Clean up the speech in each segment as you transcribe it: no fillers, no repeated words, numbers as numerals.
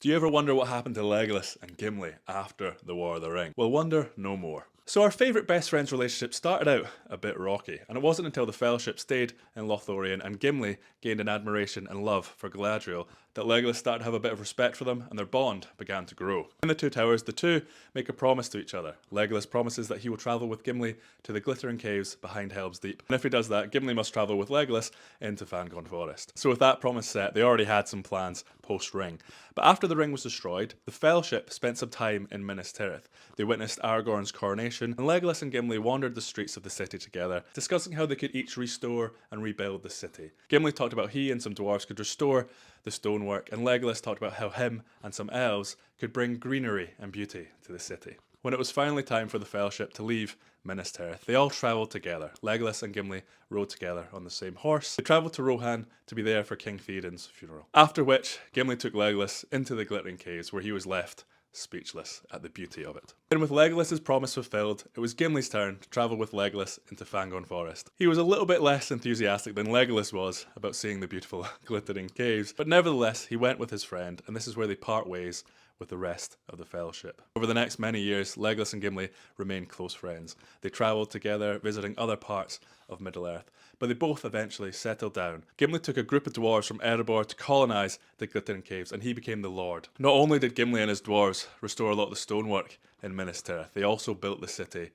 Do you ever wonder what happened to Legolas and Gimli after the War of the Ring? Well, wonder no more. So our favourite best friends relationship started out a bit rocky, and it wasn't until the Fellowship stayed in Lothlorien and Gimli gained an admiration and love for Galadriel that Legolas started to have a bit of respect for them and their bond began to grow. In the Two Towers, the two make a promise to each other. Legolas promises that he will travel with Gimli to the glittering caves behind Helm's Deep, and if he does that, Gimli must travel with Legolas into Fangorn Forest. So with that promise set, they already had some plans post-Ring. But after the ring was destroyed, the Fellowship spent some time in Minas Tirith. They witnessed Aragorn's coronation, and Legolas and Gimli wandered the streets of the city together, discussing how they could each restore and rebuild the city. Gimli talked about he and some dwarves could restore the stonework, and Legolas talked about how him and some elves could bring greenery and beauty to the city. When it was finally time for the Fellowship to leave Minas Tirith, they all travelled together. Legolas and Gimli rode together on the same horse. They travelled to Rohan to be there for King Theoden's funeral. After which, Gimli took Legolas into the glittering caves where he was left speechless at the beauty of it. And with Legolas's promise fulfilled, it was Gimli's turn to travel with Legolas into Fangorn Forest. He was a little bit less enthusiastic than Legolas was about seeing the beautiful glittering caves, but nevertheless he went with his friend, and this is where they part ways with the rest of the Fellowship. Over the next many years, Legolas and Gimli remained close friends. They travelled together, visiting other parts of Middle-earth, but they both eventually settled down. Gimli took a group of dwarves from Erebor to colonise the Glittering Caves, and he became the Lord. Not only did Gimli and his dwarves restore a lot of the stonework in Minas Tirith, they also built the city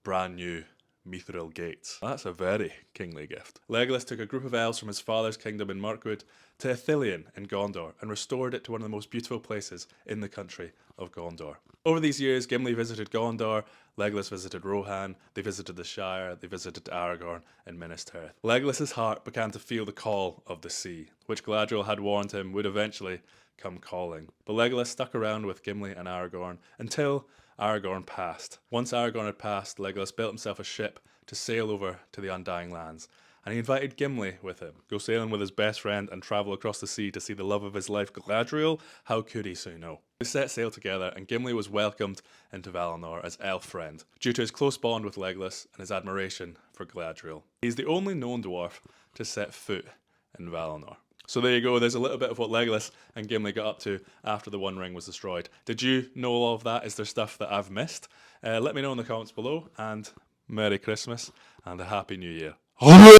brand new mithril gates. That's a very kingly gift. Legolas took a group of elves from his father's kingdom in Mirkwood to Ithilien in Gondor and restored it to one of the most beautiful places in the country of Gondor. Over these years, Gimli visited Gondor, Legolas visited Rohan, they visited the Shire, they visited Aragorn and Minas Tirith. Legolas's heart began to feel the call of the sea, which Galadriel had warned him would eventually come calling. But Legolas stuck around with Gimli and Aragorn until Aragorn passed. Once Aragorn had passed, Legolas built himself a ship to sail over to the Undying Lands, and he invited Gimli with him. Go sailing with his best friend and travel across the sea to see the love of his life, Galadriel? How could he say no? They set sail together, and Gimli was welcomed into Valinor as elf friend, due to his close bond with Legolas and his admiration for Galadriel. He's the only known dwarf to set foot in Valinor. So there you go, there's a little bit of what Legolas and Gimli got up to after the One Ring was destroyed. Did you know all of that? Is there stuff that I've missed? Let me know in the comments below, and Merry Christmas and a Happy New Year.